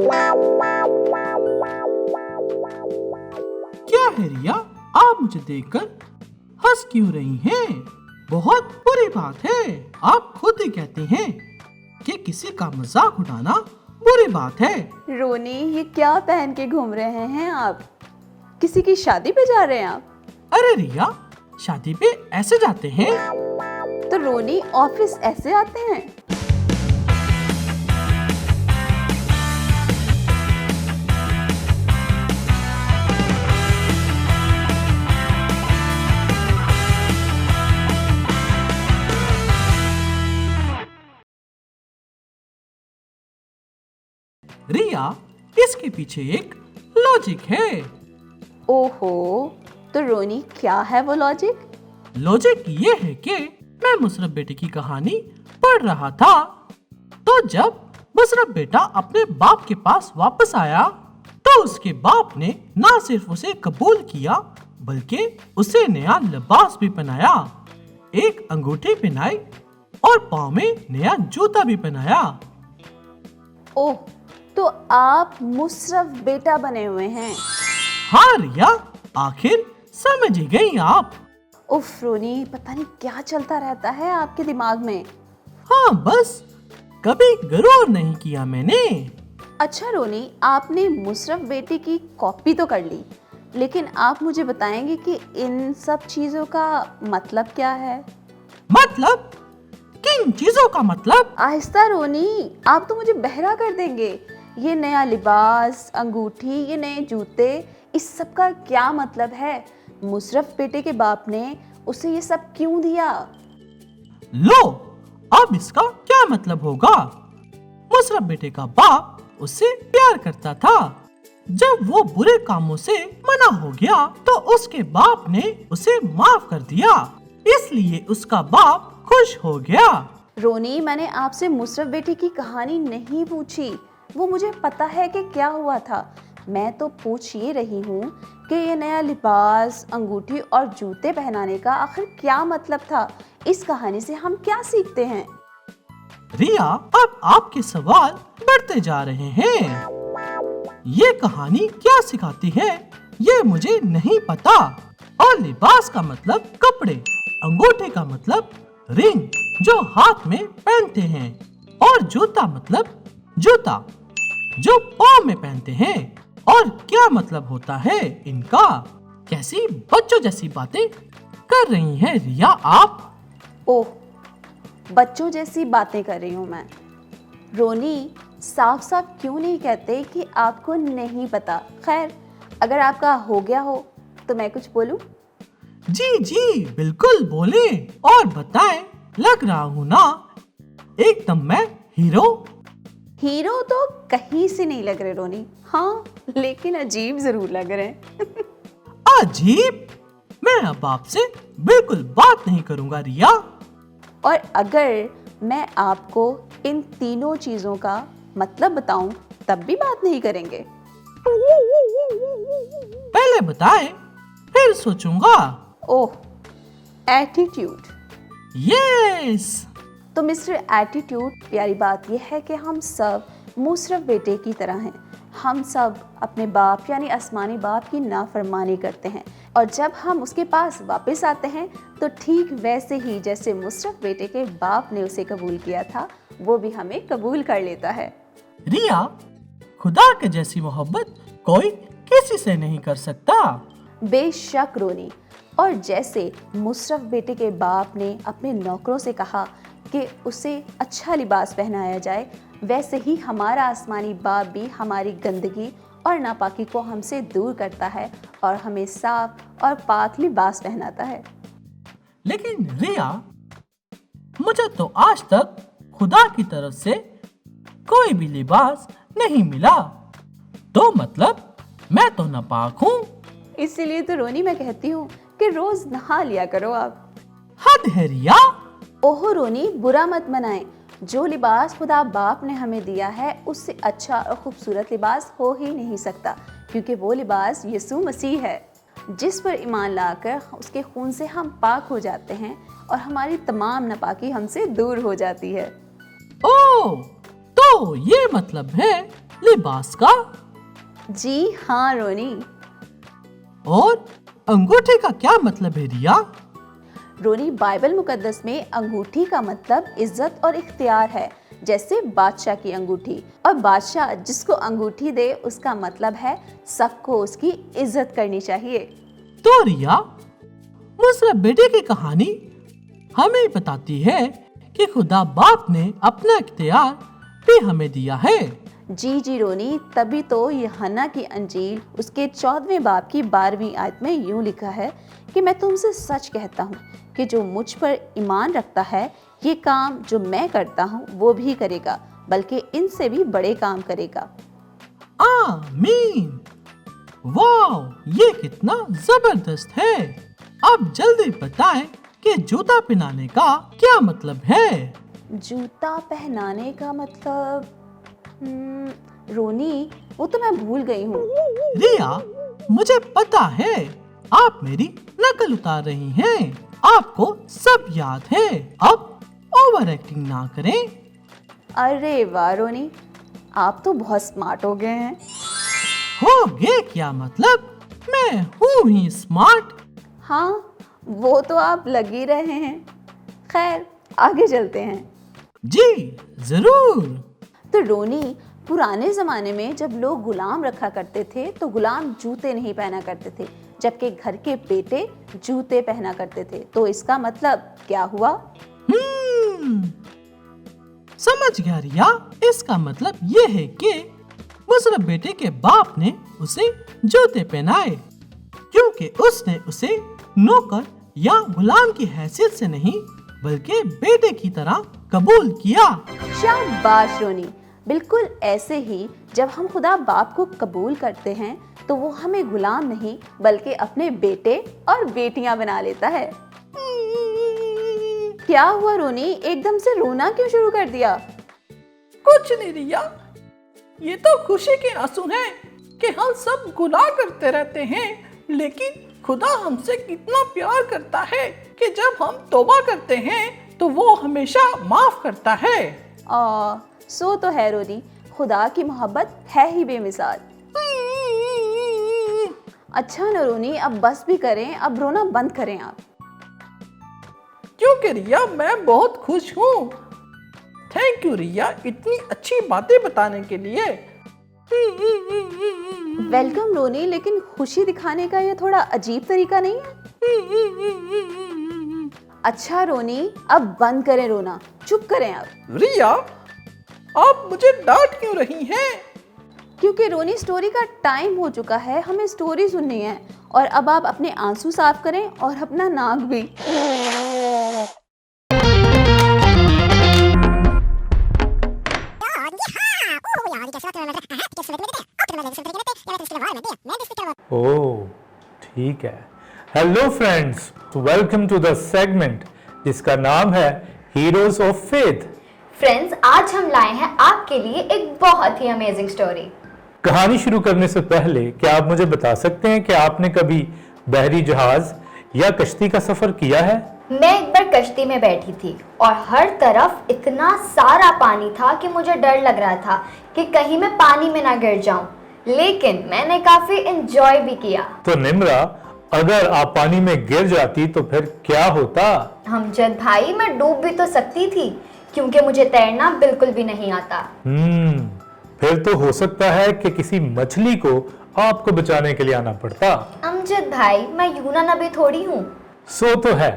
क्या है रिया, आप मुझे देखकर हंस क्यों रही हैं? बहुत बुरी बात है। आप खुद ही कहती हैं कि किसी का मजाक उड़ाना बुरी बात है। रोनी, ये क्या पहन के घूम रहे हैं आप? किसी की शादी पे जा रहे हैं आप? अरे रिया, शादी पे ऐसे जाते हैं? तो रोनी, ऑफिस ऐसे आते हैं? रिया, इसके पीछे एक लॉजिक है। ओहो, तो रोनी क्या है वो लॉजिक? लॉजिक ये है कि मैं मुशर्रफ बेटे की कहानी पढ़ रहा था, तो जब मुशर्रफ बेटा अपने बाप के पास वापस आया तो उसके बाप ने ना सिर्फ उसे कबूल किया बल्कि उसे नया लिबास भी पहनाया, एक अंगूठी पहनाई और पाँव में नया जूता भी पहनाया। ओह, तो आप मुशर्रफ बेटा बने हुए हैं? हाँ रिया, आखिर समझ ही गई आप। उफ रोनी, पता नहीं क्या चलता रहता है आपके दिमाग में। हाँ, बस कभी गौर नहीं किया मैंने। अच्छा रोनी, आपने मुशर्रफ बेटे की कॉपी तो कर ली, लेकिन आप मुझे बताएंगे कि इन सब चीजों का मतलब क्या है? मतलब? किन चीजों का मतलब? आहिस्ता रोनी, आप तो मुझे बहरा कर देंगे। ये नया लिबास, अंगूठी, ये नए जूते, इस सब का क्या मतलब है? मुशर्रफ बेटे के बाप ने उसे ये सब क्यों दिया? लो, अब इसका क्या मतलब होगा? मुशर्रफ बेटे का बाप उससे प्यार करता था। जब वो बुरे कामों से मना हो गया तो उसके बाप ने उसे माफ कर दिया, इसलिए उसका बाप खुश हो गया। रोनी, मैंने आपसे मुशर्रफ बेटे की कहानी नहीं पूछी, वो मुझे पता है कि क्या हुआ था। मैं तो पूछ ये रही हूँ कि ये नया लिबास, अंगूठी और जूते पहनाने का आखिर क्या मतलब था? इस कहानी से हम क्या सीखते हैं? रिया, अब आपके सवाल बढ़ते जा रहे हैं। ये कहानी क्या सिखाती है ये मुझे नहीं पता। और लिबास का मतलब कपड़े, अंगूठे का मतलब रिंग जो हाथ में पहनते हैं, और जूता मतलब जूता जो पाँव में पहनते हैं। और क्या मतलब होता है इनका? कैसी बच्चों जैसी बातें कर रही हैं रिया आप? ओह, बच्चों जैसी बातें कर रही हूँ मैं? रोनी, साफ साफ क्यों नहीं कहते कि आपको नहीं पता? खैर, अगर आपका हो गया हो तो मैं कुछ बोलूं? जी जी बिल्कुल बोले और बताएं। लग रहा हूँ ना एकदम मैं हीरो? हीरो तो कहीं से नहीं लग रहे रोनी। हाँ, लेकिन अजीब जरूर लग रहे हैं। अजीब? मैं अब आपसे बिल्कुल बात नहीं करूँगा रिया। और अगर मैं आपको इन तीनों चीजों का मतलब बताऊं तब भी बात नहीं करेंगे? पहले बताएं, फिर सोचूंगा। ओह, एटीट्यूड। यस। तो मिस्टर एटीट्यूड, प्यारी बात यह है कि हम सब मुशर्रफ बेटे की तरह हैं। हम सब अपने बाप यानी आसमानी बाप की नाफरमानी करते हैं, और जब हम उसके पास वापस आते हैं तो ठीक वैसे ही जैसे मुशर्रफ बेटे के बाप ने उसे कबूल किया था, वो भी हमें कबूल कर लेता है। रिया, खुदा के जैसी मोहब्बत कोई किसी से नहीं कर सकता। बेशक रोनी, और जैसे मुशर्रफ बेटे के बाप ने अपने नौकरों से कहा कि उसे अच्छा लिबास पहनाया जाए, वैसे ही हमारा आसमानी बाप भी हमारी गंदगी और नापाकी को हमसे दूर करता है और हमें साफ और पाक लिबास पहनाता है। लेकिन रिया, मुझे तो आज तक खुदा की तरफ से कोई भी लिबास नहीं मिला, तो मतलब मैं तो नापाक हूँ। इसीलिए तो रोनी मैं कहती हूँ कि रोज नहा लिया करो आप। हद है रिया। ओहो रोनी, बुरा मत मनाएं। जो लिबास खुदा बाप ने हमें दिया है उससे अच्छा और खूबसूरत लिबास हो ही नहीं सकता, क्योंकि वो लिबास यीशु मसीह है, जिस पर ईमान लाकर उसके खून से हम पाक हो जाते हैं और हमारी तमाम नापाकी हमसे दूर हो जाती है। ओह, तो ये मतलब है लिबास का? जी हाँ रोनी। और अंगूठे का क्या मतलब है रिया? रोनी, बाइबल मुकद्दस में अंगूठी का मतलब इज्जत और इख्तियार है, जैसे बादशाह की अंगूठी। और बादशाह जिसको अंगूठी दे उसका मतलब है सबको उसकी इज्जत करनी चाहिए। तो रिया, मुसरत बेटे की कहानी हमें बताती है कि खुदा बाप ने अपना इख्तियार भी हमें दिया है। जी रोनी, तभी तो यूहन्ना की अंजील उसके 14वें बाब की 12वीं आयत में यूं लिखा है कि मैं तुमसे सच कहता हूँ कि जो मुझ पर ईमान रखता है ये काम जो मैं करता हूँ वो भी करेगा, बल्कि इनसे भी बड़े काम करेगा। आमीन। वाह, ये कितना जबरदस्त है। अब जल्दी बताएं कि जूता पहनाने का क्या मतलब है? जूता पहनाने का मतलब रोनी, वो तो मैं भूल गई हूँ। रिया, मुझे पता है आप मेरी नकल उतार रही हैं। आपको सब याद है। अब ओवर एक्टिंग ना करें। अरे वाह रोनी, आप तो बहुत स्मार्ट हो गए हैं। हो गए क्या मतलब? मैं हूँ ही स्मार्ट। हाँ, वो तो आप लग ही रहे हैं। खैर, आगे चलते हैं। जी जरूर। तो रोनी, पुराने ज़माने में जब लोग गुलाम रखा करते थे तो गुलाम जूते नहीं पहना करते थे, जबकि घर के बेटे जूते पहना करते थे। तो इसका मतलब क्या हुआ? समझ गया रिया। इसका मतलब ये है कि मुसरत बेटे के बाप ने उसे जूते पहनाए, क्योंकि उसने उसे नौकर या गुलाम की हैसियत से नहीं बल्कि बेटे की तरह कबूल किया। शाबाश रोनी, बिल्कुल ऐसे ही जब हम खुदा बाप को कबूल करते हैं तो वो हमें गुलाम नहीं बल्कि अपने बेटे और बेटियां बना लेता है। क्या हुआ रोनी, एकदम से रोना क्यों शुरू कर दिया? कुछ नहीं रिया, ये तो खुशी के आंसू हैं कि हम सब गुनाह करते रहते हैं, लेकिन खुदा हमसे कितना प्यार करता है कि जब हम तौबा करते हैं तो वो हमेशा माफ करता है। सो तो है रोनी, खुदा की मोहब्बत है ही बेमिसाल। अच्छा न रोनी, अब बस भी करें, अब रोना बंद करें आप। क्योंकि रिया मैं बहुत खुश हूँ। थैंक यू रिया, इतनी अच्छी बातें बताने के लिए। वेलकम रोनी, लेकिन खुशी दिखाने का ये थोड़ा अजीब तरीका नहीं है? अच्छा रोनी, अब बंद करें रोना, चुप करें आप। रिया, आप मुझे डांट क्यों रही हैं? क्योंकि रोनी, स्टोरी का टाइम हो चुका है, हमें स्टोरी सुननी है। और अब आप अपने आंसू साफ करें और अपना नाक भी। ओह, ठीक है। Hello friends, welcome to the segment जिसका नाम है हीरोज ऑफ फेथ। फ्रेंड्स, आज हम लाए हैं आपके लिए एक बहुत ही अमेजिंग स्टोरी। कहानी शुरू करने से पहले क्या आप मुझे बता सकते हैं कि आपने कभी बहरी जहाज या कश्ती का सफर किया है? मैं एक बार कश्ती में बैठी थी और हर तरफ इतना सारा पानी था कि मुझे डर लग रहा था कि कहीं मैं पानी में ना गिर जाऊं, लेकिन मैंने काफी एंजॉय भी किया। तो निम्रा, अगर आप पानी में गिर जाती तो फिर क्या होता? हमजद भाई, मैं डूब भी तो सकती थी क्योंकि मुझे तैरना बिल्कुल भी नहीं आता। फिर तो हो सकता है कि किसी मछली को आपको बचाने के लिए आना पड़ता। अमजद भाई, मैं यूना नबी थोड़ी हूँ। सो तो है।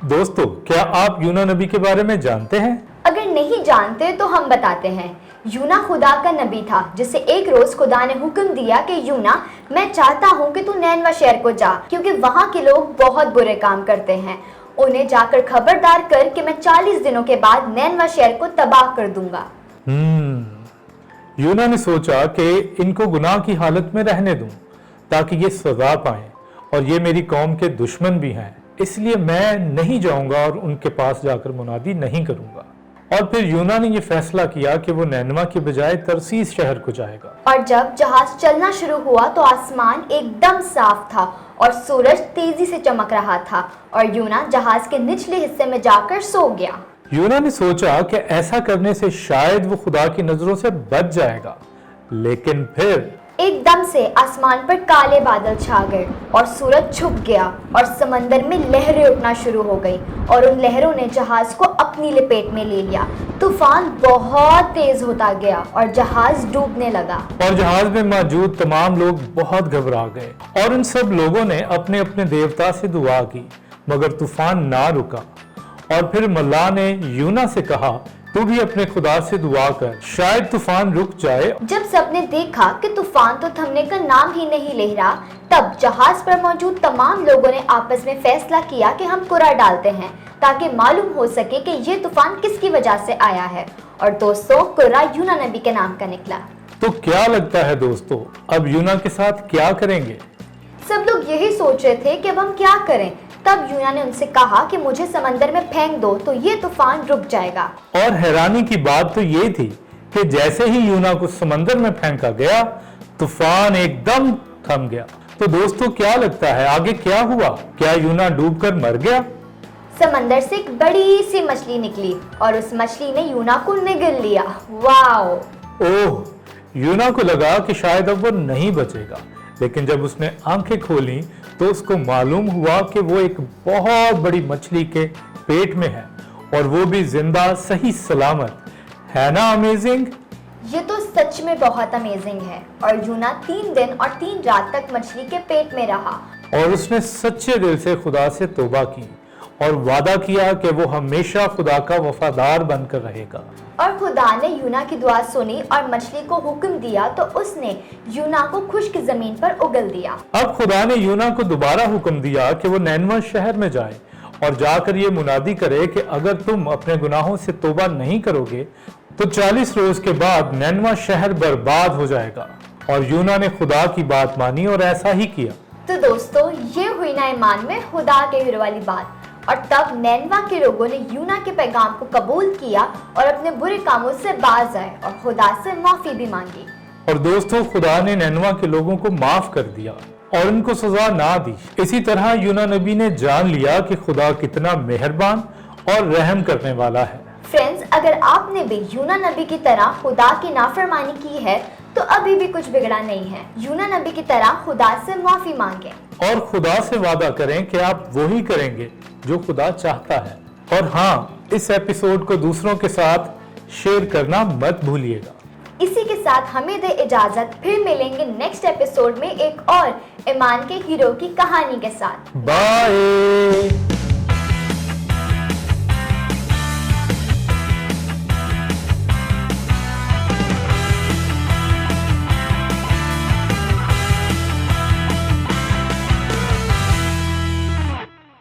दोस्तों, क्या आप यूना नबी के बारे में जानते हैं? अगर नहीं जानते तो हम बताते हैं। यूना खुदा का नबी था जिसे एक रोज खुदा ने हुक्म दिया कि यूना, मैं चाहता हूँ कि तू नैनवा शहर को जा, क्योंकि वहाँ के लोग बहुत बुरे काम करते हैं। उन्हें जाकर खबरदार कर कि मैं 40 दिनों के बाद नैनवा शहर को तबाह कर दूंगा। यूना ने सोचा कि इनको गुनाह की हालत में रहने दूं ताकि ये सजा पाएं, और ये मेरी कौम के दुश्मन भी हैं, इसलिए मैं नहीं जाऊंगा और उनके पास जाकर मुनादी नहीं करूंगा। और फिर यूना ने ये फैसला किया कि वो नैनवा के बजाय तरसीस शहर को जाएगा। और जब जहाज चलना शुरू हुआ तो आसमान एकदम साफ था और सूरज तेजी से चमक रहा था और यूना जहाज के निचले हिस्से में जाकर सो गया। यूना ने सोचा कि ऐसा करने से शायद वो खुदा की नजरों से बच जाएगा, लेकिन फिर एकदम से आसमान पर काले बादल छा गए और सूरज छुप गया और समंदर में लहरें उठना शुरू हो गई और उन लहरों ने जहाज को अपनी लपेट में ले लिया। तूफान बहुत तेज होता गया और जहाज डूबने लगा और जहाज में मौजूद तमाम लोग बहुत घबरा गए और उन सब लोगों ने अपने अपने देवता से दुआ की, मगर तूफान ना रुका। और फिर मल्लाह ने यूना से कहा, तू भी अपने खुदा से दुआ कर, शायद तूफान रुक जाए। जब सबने देखा कि तूफान तो थमने का नाम ही नहीं ले रहा, तब जहाज पर मौजूद तमाम लोगों ने आपस में फैसला किया कि हम कुरा डालते हैं ताकि मालूम हो सके कि ये तूफान किसकी वजह से आया है। और दोस्तों, कुरा यूना नबी के नाम का निकला। तो क्या लगता है दोस्तों, अब यूना के साथ क्या करेंगे? सब लोग यही सोच रहे थे कि अब हम क्या करें। तब यूना ने उनसे कहा कि मुझे समंदर में फेंक दो तो ये तूफान रुक जाएगा। और हैरानी की बात तो ये थी कि जैसे ही यूना को समंदर में फेंका गया, तूफान एकदम थम गया। तो दोस्तों, क्या लगता है आगे क्या हुआ? क्या यूना डूबकर मर गया? समंदर से एक बड़ी सी मछली निकली और उस मछली ने यूना को निगल लिया। वाओ! ओह, यूना को लगा कि शायद अब वो नहीं बचेगा, लेकिन जब उसने आंखें खोली तो उसको मालूम हुआ कि वो एक बहुत बड़ी मछली के पेट में है और वो भी जिंदा, सही सलामत। है ना अमेजिंग? ये तो सच में बहुत अमेजिंग है। और यूना 3 दिन और 3 रात तक मछली के पेट में रहा और उसने सच्चे दिल से खुदा से तौबा की और वादा किया कि वो हमेशा खुदा का वफादार बनकर रहेगा। और खुदा ने यूना की दुआ सुनी और मछली को हुक्म दिया तो उसने यूना को खुश्क जमीन पर उगल दिया। अब खुदा ने यूना को दोबारा हुक्म दिया कि वो नैनवा शहर में जाए और जाकर ये मुनादी करे कि अगर तुम अपने गुनाहों से तौबा नहीं करोगे तो 40 रोज के बाद नैनवा शहर बर्बाद हो जाएगा। और यूना ने खुदा की बात मानी और ऐसा ही किया। तो दोस्तों, ये हुई ना ईमान में खुदा के हुर वाली बात। और तब नैनवा के लोगों ने यूना के पैगाम को कबूल किया और अपने बुरे कामों से बाज आए और खुदा से माफी भी मांगी। और दोस्तों, खुदा ने नैनवा के लोगों को माफ कर दिया और उनको सजा ना दी। इसी तरह यूना नबी ने जान लिया कि खुदा कितना मेहरबान और रहम करने वाला है। फ्रेंड्स, अगर आपने भी यूना नबी की तरह खुदा की नाफरमानी की है तो अभी भी कुछ बिगड़ा नहीं है। यूना नबी की तरह खुदा से माफी मांगे और खुदा से वादा करें कि आप वो ही करेंगे जो खुदा चाहता है। और हाँ, इस एपिसोड को दूसरों के साथ शेयर करना मत भूलिएगा। इसी के साथ हमें दे इजाजत, फिर मिलेंगे नेक्स्ट एपिसोड में एक और ईमान के हीरो की कहानी के साथ। बाय।